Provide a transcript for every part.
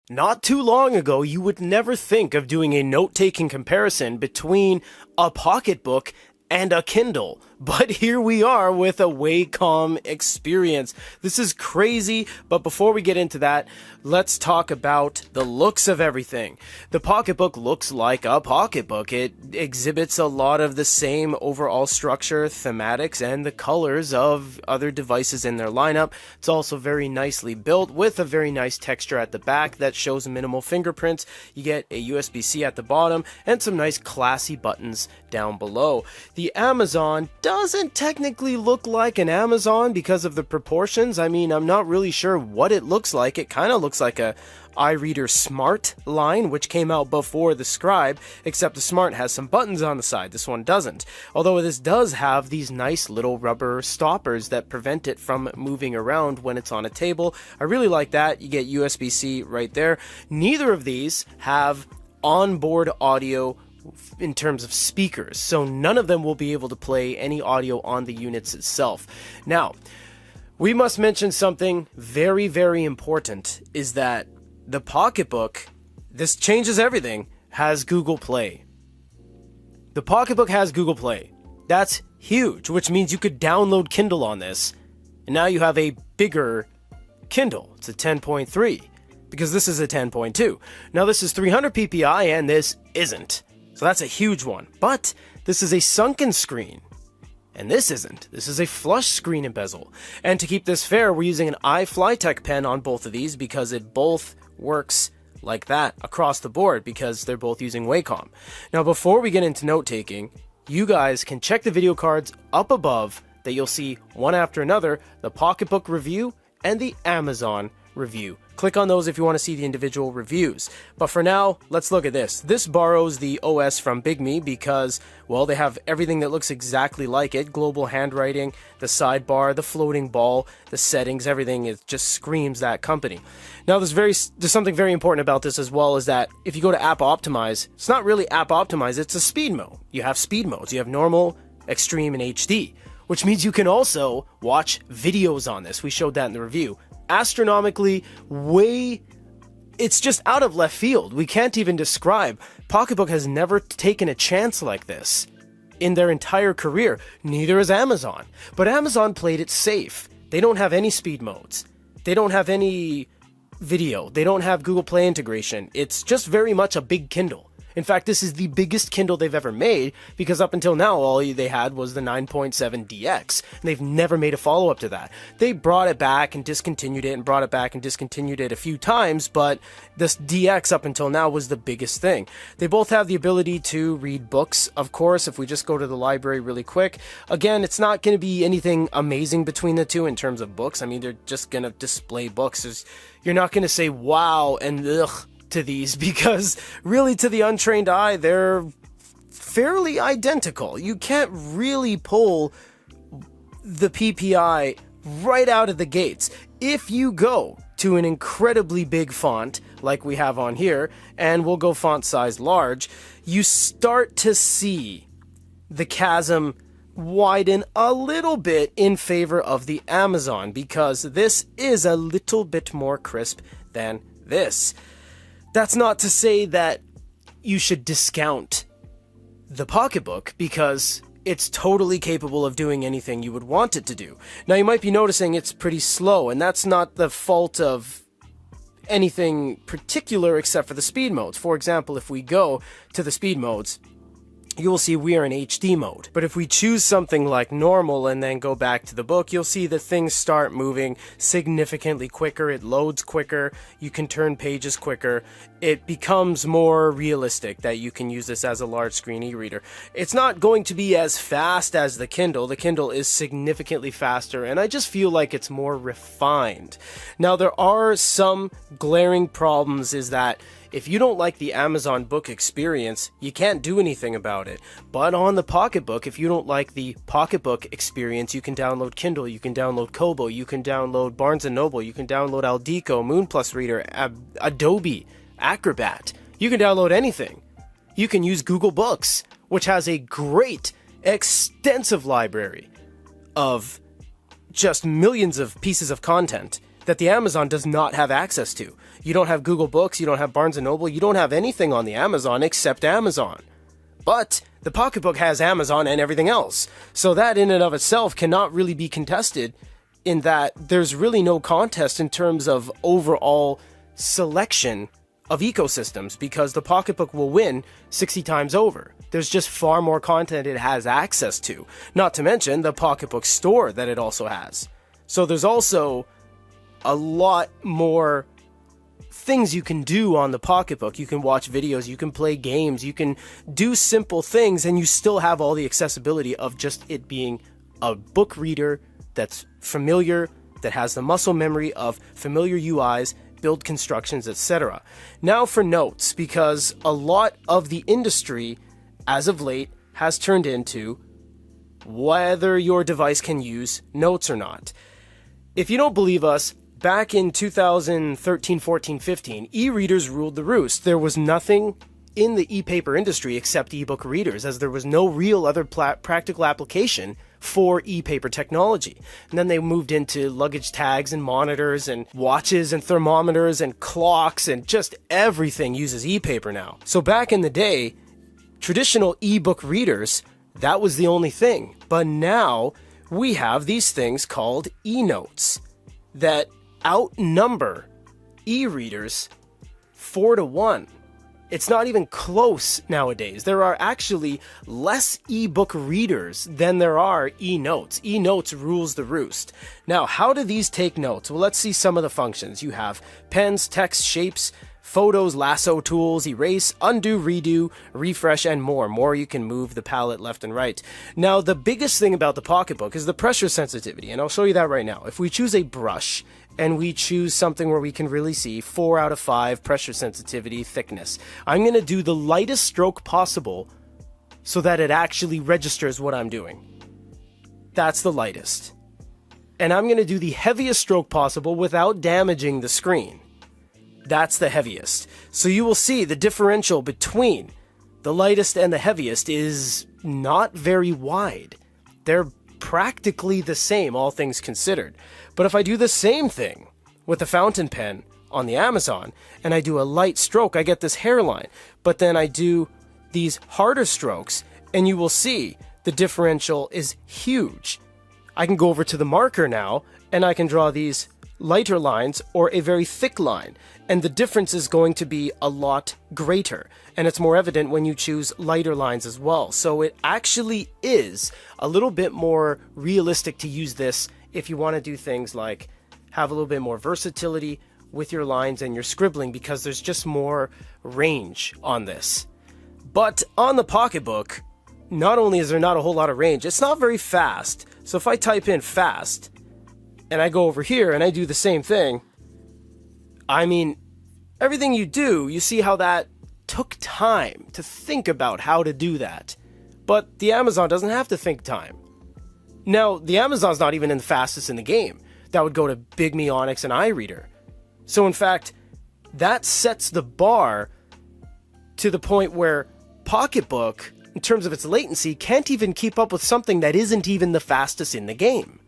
Not too long ago, you would never think of doing a note-taking comparison between a pocketbook and a Kindle, but here we are with a Wacom experience. This is crazy, but before we get into that, let's talk about the looks of everything. The Pocketbook looks like a pocketbook. It exhibits a lot of the same overall structure, thematics, and the colors of other devices in their lineup. It's also very nicely built with a very nice texture at the back that shows minimal fingerprints. You get a USB-C at the bottom and some nice classy buttons down below. The Amazon doesn't technically look like an Amazon because of the proportions. I mean, I'm not really sure what it looks like. It kind of looks like a iReader Smart line, which came out before the Scribe, except the Smart has some buttons on the side. This one doesn't. Although this does have these nice little rubber stoppers that prevent it from moving around when it's on a table. I really like that. You get USB-C right there. Neither of these have onboard audio in terms of speakers, so none of them will be able to play any audio on the units itself. Now, we must mention something very, very important, is that the Pocketbook, this changes everything, has Google Play. The Pocketbook has Google Play. That's huge, which means you could download Kindle on this, and now you have a bigger Kindle. It's a 10.3, because this is a 10.2. Now this is 300 ppi, and this isn't. So that's a huge one. But this is a sunken screen. And this isn't. This is a flush screen and bezel. And to keep this fair, we're using an iFlyTech pen on both of these because it both works like that across the board because they're both using Wacom. Now before we get into note-taking, you guys can check the video cards up above that you'll see one after another, the Pocketbook review and the Amazon review. Click on those if you want to see the individual reviews. But for now, let's look at this. This borrows the OS from bigme because, well, they have everything that looks exactly like it. Global handwriting, the sidebar, the floating ball, the settings, everything. It just screams that company. Now, there's something very important about this as well, is that if you go to App Optimize, it's not really App Optimize, it's a speed mode. You have speed modes. You have normal, extreme, and HD, which means you can also watch videos on this. We showed that in the review. Astronomically it's just out of left field. We can't even describe. Pocketbook has never taken a chance like this in their entire career. Neither has Amazon. But Amazon played it safe. They don't have any speed modes. They don't have any video. They don't have Google Play integration. It's just very much a big Kindle. In fact, this is the biggest Kindle they've ever made because up until now, all they had was the 9.7 DX. And they've never made a follow-up to that. They brought it back and discontinued it and brought it back and discontinued it a few times, but this DX up until now was the biggest thing. They both have the ability to read books, of course, if we just go to the library really quick. Again, it's not going to be anything amazing between the two in terms of books. I mean, they're just going to display books. You're not going to say, wow, and ugh, to these, because really to the untrained eye they're fairly identical. You can't really pull the PPI right out of the gates. If you go to an incredibly big font like we have on here, and we'll go font size large, you start to see the chasm widen a little bit in favor of the Amazon because this is a little bit more crisp than this. That's not to say that you should discount the Pocketbook because it's totally capable of doing anything you would want it to do. Now, you might be noticing it's pretty slow, and that's not the fault of anything particular except for the speed modes. For example, if we go to the speed modes, you will see we are in HD mode. But if we choose something like normal and then go back to the book, you'll see that things start moving significantly quicker. It loads quicker. You can turn pages quicker. It becomes more realistic that you can use this as a large screen e-reader. It's not going to be as fast as the Kindle. The Kindle is significantly faster, and I just feel like it's more refined. Now, there are some glaring problems, is that if you don't like the Amazon book experience, you can't do anything about it. But on the Pocketbook, if you don't like the Pocketbook experience, you can download Kindle, you can download Kobo, you can download Barnes & Noble, you can download Aldeco, Moon Plus Reader, Adobe, Acrobat. You can download anything. You can use Google Books, which has a great, extensive library of just millions of pieces of content that the Amazon does not have access to. You don't have Google Books, you don't have Barnes & Noble, you don't have anything on the Amazon except Amazon. But the Pocketbook has Amazon and everything else. So that in and of itself cannot really be contested, in that there's really no contest in terms of overall selection of ecosystems, because the Pocketbook will win 60 times over. There's just far more content it has access to, not to mention the Pocketbook store that it also has. So there's also a lot more things you can do on the Pocketbook. You can watch videos, you can play games, you can do simple things, and you still have all the accessibility of just it being a book reader that's familiar, that has the muscle memory of familiar UIs, build constructions, etc. Now for notes, because a lot of the industry as of late has turned into whether your device can use notes or not. If you don't believe us, back in 2013, 14, 15, e-readers ruled the roost. There was nothing in the e-paper industry except ebook readers, as there was no real other practical application for e-paper technology. And then they moved into luggage tags and monitors and watches and thermometers and clocks, and just everything uses e-paper now. So back in the day, traditional e-book readers, that was the only thing. But now we have these things called e-notes that outnumber e-readers 4-1. It's not even close nowadays. There are actually less ebook readers than there are e-notes. E-notes rules the roost. Now, how do these take notes? Well, let's see some of the functions. You have pens, text, shapes, photos, lasso tools, erase, undo, redo, refresh, and more. More, you can move the palette left and right. Now, the biggest thing about the Pocketbook is the pressure sensitivity, and I'll show you that right now. If we choose a brush, and we choose something where we can really see 4 out of 5 pressure sensitivity thickness, I'm going to do the lightest stroke possible so that it actually registers what I'm doing. That's the lightest. And I'm going to do the heaviest stroke possible without damaging the screen. That's the heaviest. So you will see the differential between the lightest and the heaviest is not very wide. They're practically the same, all things considered. But if I do the same thing with a fountain pen on the Amazon, and I do a light stroke, I get this hairline. But then I do these harder strokes, and you will see the differential is huge. I can go over to the marker now, and I can draw these lighter lines or a very thick line, and the difference is going to be a lot greater, and it's more evident when you choose lighter lines as well. So it actually is a little bit more realistic to use this if you want to do things like have a little bit more versatility with your lines and your scribbling, because there's just more range on this. But on the Pocketbook, not only is there not a whole lot of range, it's not very fast. So if I type in fast, and I go over here and I do the same thing, I mean, everything you do, you see how that took time to think about how to do that. But the Amazon doesn't have to think time. Now, the Amazon's not even in the fastest in the game. That would go to bigme, Onyx, and ereader. So in fact, that sets the bar to the point where Pocketbook, in terms of its latency, can't even keep up with something that isn't even the fastest in the game.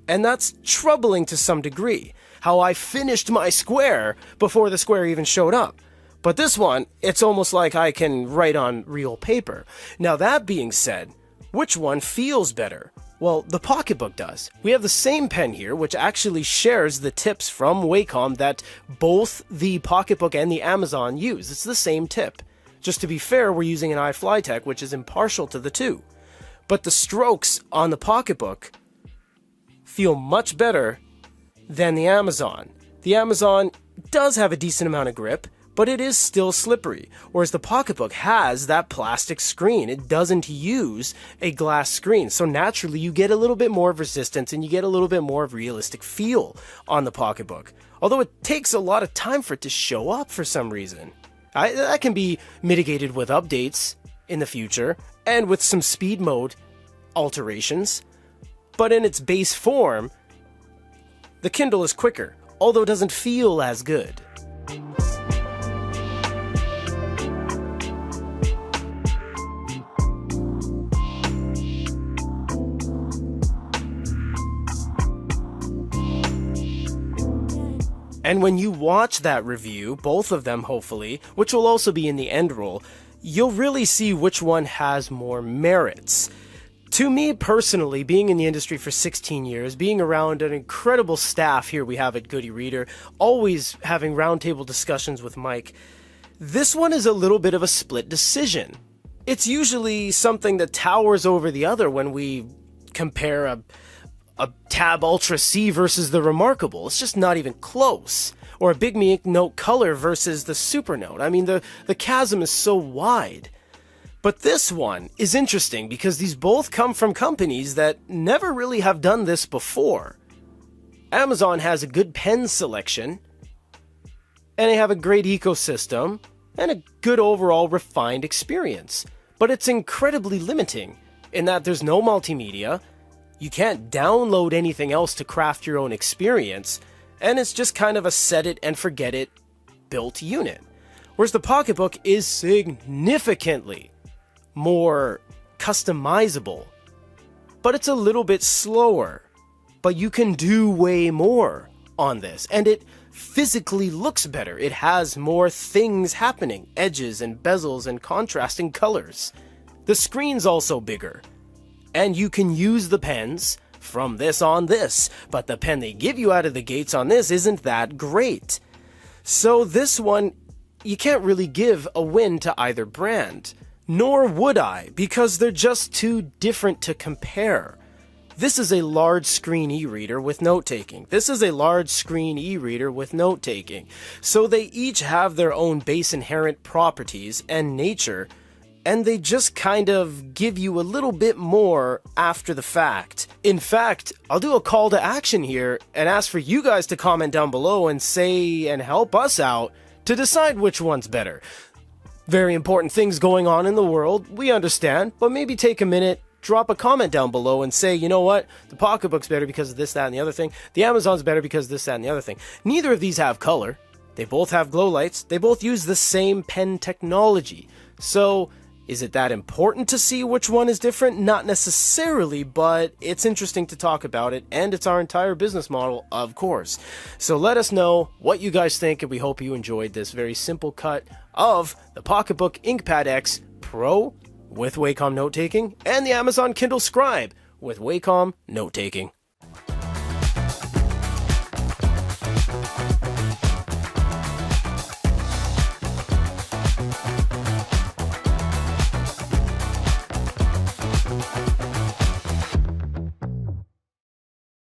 And that's troubling to some degree, how I finished my square before the square even showed up. But this one, it's almost like I can write on real paper. Now that being said, which one feels better? Well, the Pocketbook does. We have the same pen here, which actually shares the tips from Wacom that both the Pocketbook and the Amazon use. It's the same tip. Just to be fair, we're using an iFlyTech, which is impartial to the two. But the strokes on the Pocketbook feel much better than the Amazon. The Amazon does have a decent amount of grip, but it is still slippery, whereas the Pocketbook has that plastic screen. It doesn't use a glass screen, so naturally you get a little bit more of resistance and you get a little bit more of realistic feel on the Pocketbook, although it takes a lot of time for it to show up for some reason. That can be mitigated with updates in the future and with some speed mode alterations. But in its base form, the Kindle is quicker, although it doesn't feel as good. And when you watch that review, both of them hopefully, which will also be in the end roll, you'll really see which one has more merits. To me personally, being in the industry for 16 years, being around an incredible staff here we have at Good eReader, always having roundtable discussions with Mike, this one is a little bit of a split decision. It's usually something that towers over the other when we compare a Tab Ultra C versus the Remarkable. It's just not even close. Or a bigme Ink Note Color versus the Super Note. I mean, the chasm is so wide. But this one is interesting because these both come from companies that never really have done this before. Amazon has a good pen selection, and they have a great ecosystem, and a good overall refined experience. But it's incredibly limiting in that there's no multimedia, you can't download anything else to craft your own experience, and it's just kind of a set it and forget it built unit. Whereas the Pocketbook is significantly more customizable, but it's a little bit slower. But you can do way more on this, and it physically looks better. It has more things happening, edges and bezels and contrasting colors. The screen's also bigger. And you can use the pens from this on this, but the pen they give you out of the gates on this isn't that great. So this one, you can't really give a win to either brand. Nor would I, because they're just too different to compare. This is a large screen e-reader with note-taking. This is a large screen e-reader with note-taking. So they each have their own base inherent properties and nature, and they just kind of give you a little bit more after the fact. In fact, I'll do a call to action here and ask for you guys to comment down below and say and help us out to decide which one's better. Very important things going on in the world, we understand, but maybe take a minute, drop a comment down below and say, you know what, the Pocketbook's better because of this, that, and the other thing. The Amazon's better because of this, that, and the other thing. Neither of these have color. They both have glow lights. They both use the same pen technology. So, is it that important to see which one is different? Not necessarily, but it's interesting to talk about it, and it's our entire business model, of course. So let us know what you guys think, and we hope you enjoyed this very simple cut of the Pocketbook Inkpad X Pro with Wacom note-taking, and the Amazon Kindle Scribe with Wacom note-taking.